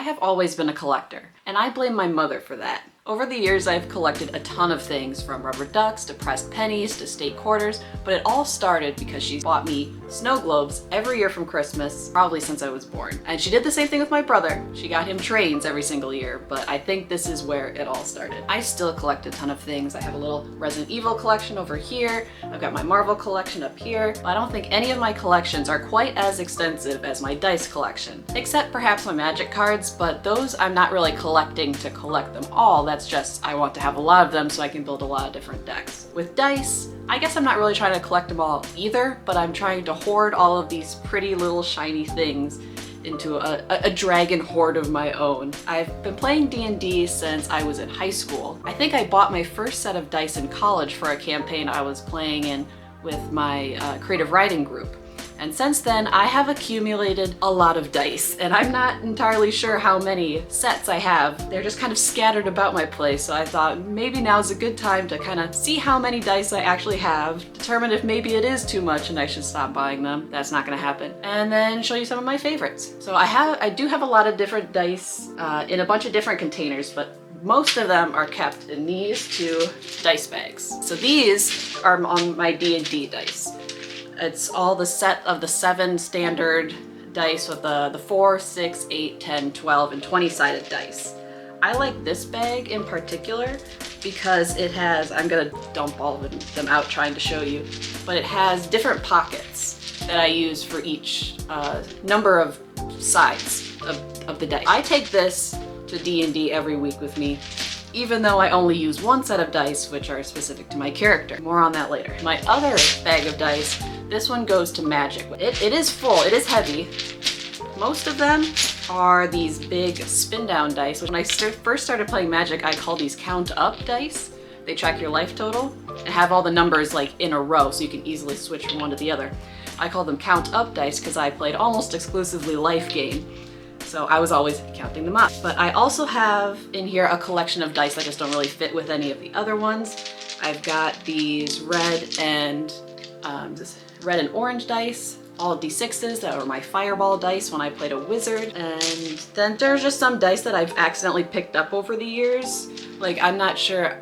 have always been a collector, and I blame my mother for that. Over the years, I've collected a ton of things, from rubber ducks to pressed pennies to state quarters, but it all started because she bought me snow globes every year from Christmas, probably since I was born. And she did the same thing with my brother. She got him trains every single year, but I think this is where it all started. I still collect a ton of things. I have a little Resident Evil collection over here. I've got my Marvel collection up here. I don't think any of my collections are quite as extensive as my dice collection, except perhaps my Magic cards, but those I'm not really collecting to collect them all. That's just, I want to have a lot of them so I can build a lot of different decks. With dice, I guess I'm not really trying to collect them all either, but I'm trying to hoard all of these pretty little shiny things into a dragon hoard of my own. I've been playing D&D since I was in high school. I think I bought my first set of dice in college for a campaign I was playing in with my creative writing group. And since then, I have accumulated a lot of dice, and I'm not entirely sure how many sets I have. They're just kind of scattered about my place, so I thought maybe now's a good time to kind of see how many dice I actually have, determine if maybe it is too much and I should stop buying them. That's not gonna happen. And then show you some of my favorites. So I do have a lot of different dice in a bunch of different containers, but most of them are kept in these two dice bags. So these are on my D&D dice. It's all the set of the 7 standard dice with the 4, 6, 8, 10, 12, and 20-sided dice. I like this bag in particular because it has, I'm gonna dump all of them out trying to show you, but it has different pockets that I use for each number of sides of the dice. I take this to D&D every week with me, even though I only use one set of dice which are specific to my character. More on that later. My other bag of dice, this one goes to Magic. It is full, it is heavy. Most of them are these big spin down dice. When I first started playing Magic, I call these count up dice. They track your life total and have all the numbers like in a row so you can easily switch from one to the other. I call them count up dice because I played almost exclusively life game. So I was always counting them up. But I also have in here a collection of dice that just don't really fit with any of the other ones. I've got these red and orange dice, all D6s that were my fireball dice when I played a wizard. And then there's just some dice that I've accidentally picked up over the years. Like, I'm not sure,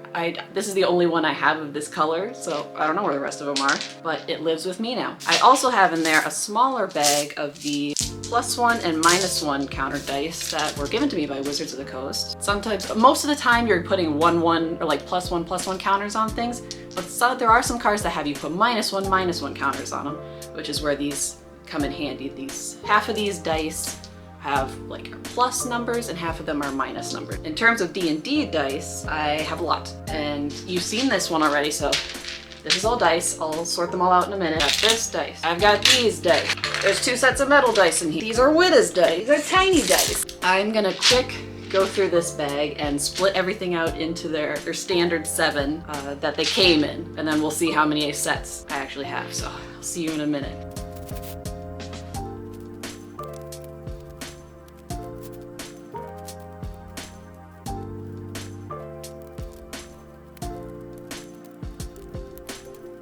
this is the only one I have of this color, so I don't know where the rest of them are, but it lives with me now. I also have in there a smaller bag of the +1 and -1 counter dice that were given to me by Wizards of the Coast. Sometimes, most of the time you're putting 1/1 or like +1/+1 counters on things, but there are some cards that have you put -1/-1 counters on them, which is where these come in handy. Half of these dice have like plus numbers and half of them are minus numbers. In terms of D&D dice, I have a lot, and you've seen this one already, so this is all dice. I'll sort them all out in a minute. I've got this dice. I've got these dice. There's 2 sets of metal dice in here. These are Witta's dice. These are tiny dice. I'm gonna quick go through this bag and split everything out into their standard 7 that they came in, and then we'll see how many sets I actually have. So I'll see you in a minute.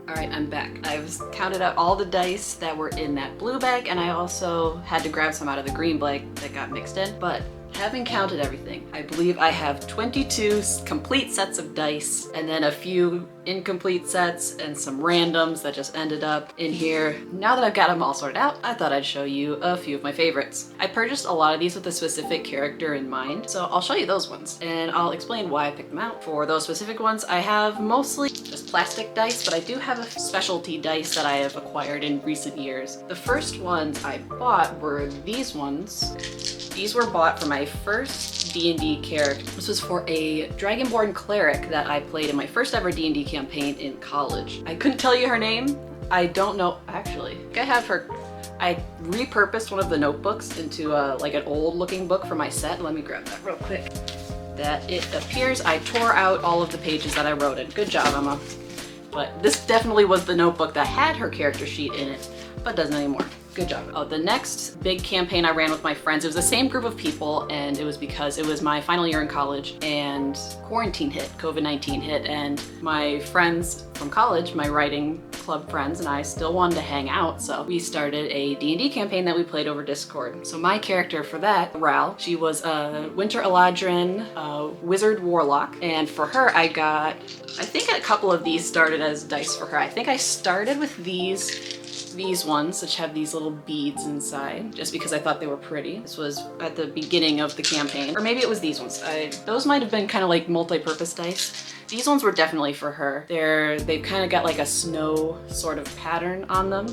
Alright, I'm back. I've counted out all the dice that were in that blue bag, and I also had to grab some out of the green bag that got mixed in. But having counted everything, I believe I have 22 complete sets of dice, and then a few incomplete sets and some randoms that just ended up in here. Now that I've got them all sorted out, I thought I'd show you a few of my favorites. I purchased a lot of these with a specific character in mind, so I'll show you those ones, and I'll explain why I picked them out. For those specific ones, I have mostly just plastic dice, but I do have a specialty dice that I have acquired in recent years. The first ones I bought were these ones. These were bought for my first D&D character. This was for a Dragonborn cleric that I played in my first ever D&D campaign in college. I couldn't tell you her name. I don't know, actually. I have her, I repurposed one of the notebooks into like an old looking book for my set. Let me grab that real quick. That it appears I tore out all of the pages that I wrote in. Good job, Emma. But this definitely was the notebook that had her character sheet in it, but doesn't anymore. Good job. Oh, the next big campaign I ran with my friends, it was the same group of people, and it was because it was my final year in college and quarantine hit, COVID-19 hit, and my friends from college, my writing club friends and I still wanted to hang out, so we started a D&D campaign that we played over Discord. So my character for that, Ral, she was a Winter Eladrin wizard warlock, and for her I think a couple of these started as dice for her. I think I started with these ones, which have these little beads inside, just because I thought they were pretty. This was at the beginning of the campaign. Or maybe it was these ones. Those might have been kind of like multi-purpose dice. These ones were definitely for her. They've kind of got like a snow sort of pattern on them,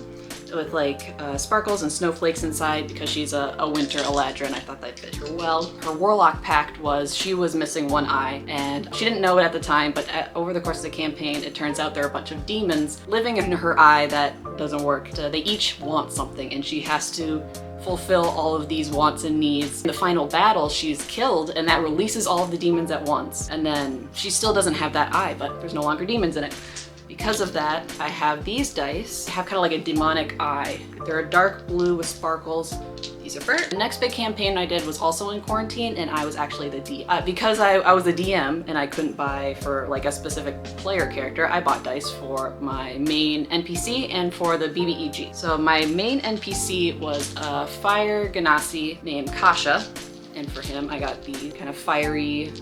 with like sparkles and snowflakes inside because she's a Winter Eladrin. I thought that fit her well. Her warlock pact was she was missing one eye, and she didn't know it at the time, but over the course of the campaign, it turns out there are a bunch of demons living in her eye that doesn't work. They each want something, and she has to fulfill all of these wants and needs. In the final battle, she's killed, and that releases all of the demons at once. And then she still doesn't have that eye, but there's no longer demons in it. Because of that, I have these dice. I have kind of like a demonic eye. They're a dark blue with sparkles. These are for her. The next big campaign I did was also in quarantine, and I was actually the DM. Because I was the DM and I couldn't buy for like a specific player character, I bought dice for my main NPC and for the BBEG. So my main NPC was a fire Ganassi named Kasha, and for him I got the kind of fiery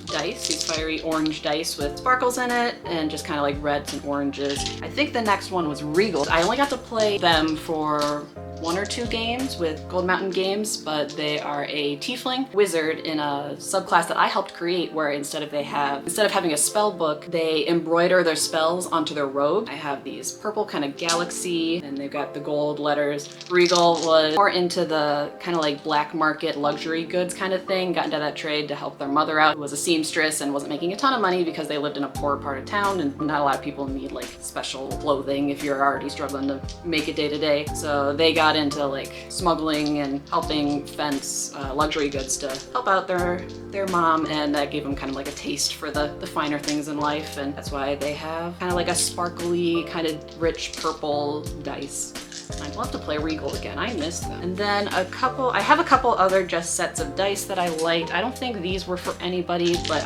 dice, these fiery orange dice with sparkles in it and just kind of like reds and oranges. I think the next one was Regal. I only got to play them for 1 or 2 games with Gold Mountain Games, but they are a tiefling wizard in a subclass that I helped create, where instead of having a spell book, they embroider their spells onto their robe. I have these purple kind of galaxy, and they've got the gold letters. Regal was more into the kind of like black market luxury goods kind of thing, got into that trade to help their mother out, who was a seamstress and wasn't making a ton of money because they lived in a poor part of town, and not a lot of people need like special clothing if you're already struggling to make it day to day. So they got into like smuggling and helping fence luxury goods to help out their mom, and that gave them kind of like a taste for the finer things in life, and that's why they have kind of like a sparkly kind of rich purple dice. I'd love to play Regal again. I miss them. And then I have a couple other just sets of dice that I liked. I don't think these were for anybody, but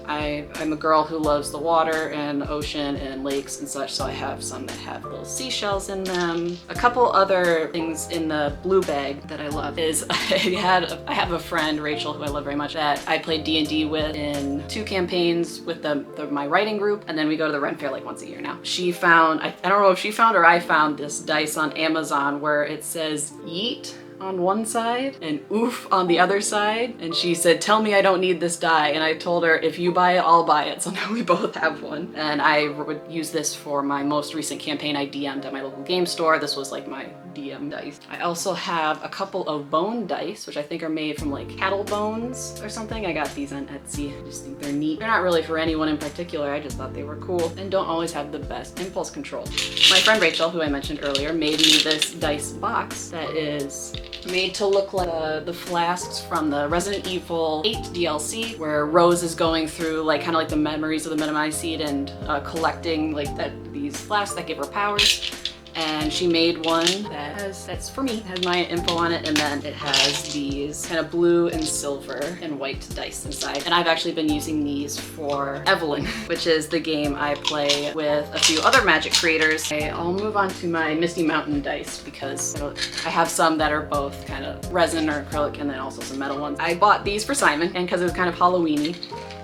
I'm a girl who loves the water and the ocean and lakes and such, so I have some that have little seashells in them. A couple other things in the blue bag that I love is I have a friend, Rachel, who I love very much, that I played D&D with in 2 campaigns with my writing group, and then we go to the Ren Fair like once a year now. She found, I don't know if she found or I found this dice on Amazon where it says yeet on one side and oof on the other side, and she said, "Tell me I don't need this die," and I told her, "If you buy it, I'll buy it." So now we both have one, and I would use this for my most recent campaign I DM'd at my local game store. This was like my DM dice. I also have a couple of bone dice, which I think are made from like cattle bones or something. I got these on Etsy. I just think they're neat. They're not really for anyone in particular, I just thought they were cool and don't always have the best impulse control. My friend Rachel, who I mentioned earlier, made me this dice box that is made to look like the flasks from the Resident Evil 8 DLC, where Rose is going through like kind of like the memories of the Metamai Seed and collecting like these flasks that give her powers. And she made one that's for me, it has my info on it, and then it has these kind of blue and silver and white dice inside. And I've actually been using these for Evelyn, which is the game I play with a few other Magic creators. Okay, I'll move on to my Misty Mountain dice because I have some that are both kind of resin or acrylic, and then also some metal ones. I bought these for Simon, and because it was kind of Halloween-y.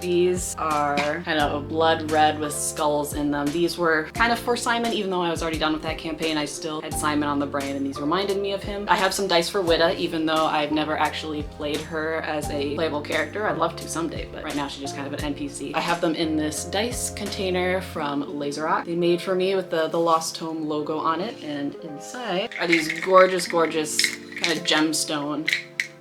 These are kind of a blood red with skulls in them. These were kind of for Simon, even though I was already done with that campaign. I still had Simon on the brain, and these reminded me of him. I have some dice for Witta, even though I've never actually played her as a playable character. I'd love to someday, but right now she's just kind of an NPC. I have them in this dice container from Laserock. They made for me with the Lost Tome logo on it, and inside are these gorgeous, gorgeous kind of gemstone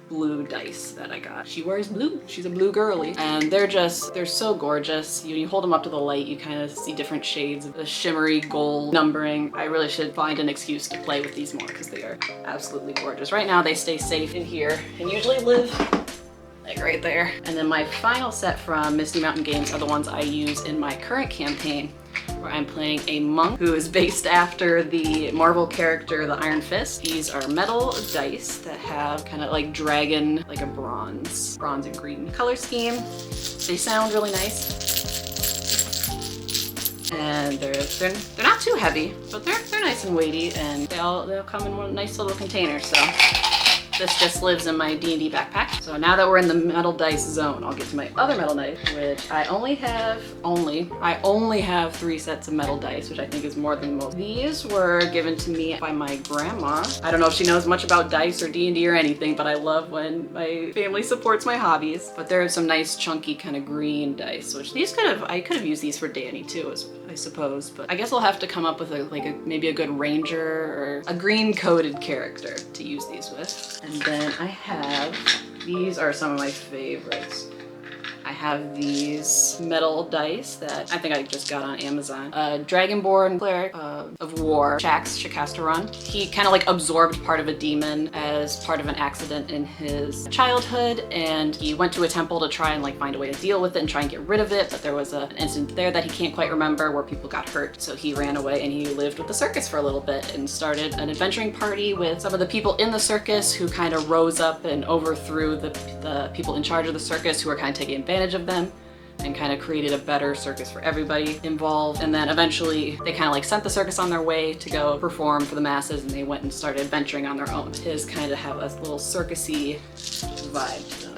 blue dice that I got. She wears blue. She's a blue girly. And they're so gorgeous. You hold them up to the light, you kind of see different shades of the shimmery gold numbering. I really should find an excuse to play with these more because they are absolutely gorgeous. Right now they stay safe in here and usually live like right there. And then my final set from Misty Mountain Games are the ones I use in my current campaign, where I'm playing a monk who is based after the Marvel character, the Iron Fist. These are metal dice that have kind of like dragon, like a bronze and green color scheme. They sound really nice. And they're not too heavy, but they're nice and weighty, and they'll come in one nice little container. So this just lives in my D&D backpack. So now that we're in the metal dice zone, I'll get to my other metal dice, which I only have 3 sets of metal dice, which I think is more than most. These were given to me by my grandma. I don't know if she knows much about dice or D&D or anything, but I love when my family supports my hobbies. But there are some nice chunky kind of green dice, which I could have used these for Danny too, I suppose. But I guess I'll have to come up with maybe a good ranger or a green coated character to use these with. And then these are some of my favorites. I have these metal dice that I think I just got on Amazon. Dragonborn cleric of war, Shax Shakastaron. He kind of like absorbed part of a demon as part of an accident in his childhood, and he went to a temple to try and like find a way to deal with it and try and get rid of it, but there was an incident there that he can't quite remember where people got hurt. So he ran away and he lived with the circus for a little bit and started an adventuring party with some of the people in the circus who kind of rose up and overthrew the people in charge of the circus who were kind of taking advantage of them, and kind of created a better circus for everybody involved. And then eventually they kind of like sent the circus on their way to go perform for the masses, and they went and started adventuring on their own. His kind of have a little circusy vibe to them.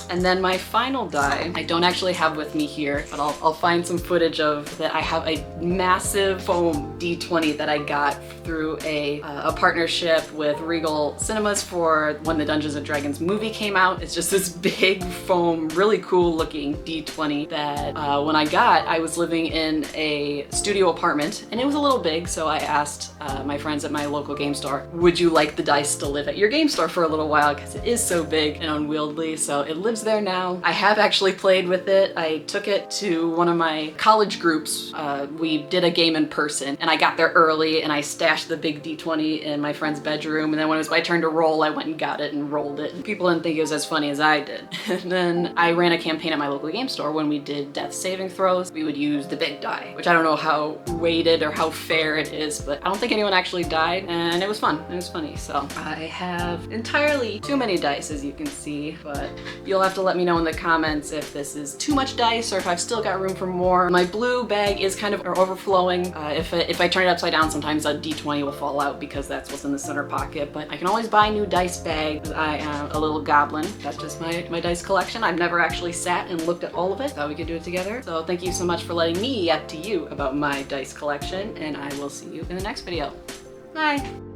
And then my final die, I don't actually have with me here, but I'll find some footage of that. I have a massive foam D20 that I got through a partnership with Regal Cinemas for when the Dungeons & Dragons movie came out. It's just this big foam, really cool looking D20 that when I was living in a studio apartment, and it was a little big, so I asked my friends at my local game store, would you like the dice to live at your game store for a little while, because it is so big and unwieldy. So it lives there now. I have actually played with it. I took it to one of my college groups. We did a game in person, and I got there early and I stashed the big D20 in my friend's bedroom, and then when it was my turn to roll, I went and got it and rolled it. People didn't think it was as funny as I did. And then I ran a campaign at my local game store. When we did death saving throws, we would use the big die, which I don't know how weighted or how fair it is, but I don't think anyone actually died, and it was fun. It was funny. So I have entirely too many dice, as you can see, but you'll have to let me know in the comments if this is too much dice or if I've still got room for more. My blue bag is kind of overflowing. If I turn it upside down, sometimes a D20 will fall out because that's what's in the center pocket, but I can always buy new dice bags. I am a little goblin. That's just my dice collection. I've never actually sat and looked at all of it. Thought we could do it together. So thank you so much for letting me yap to you about my dice collection, and I will see you in the next video. Bye!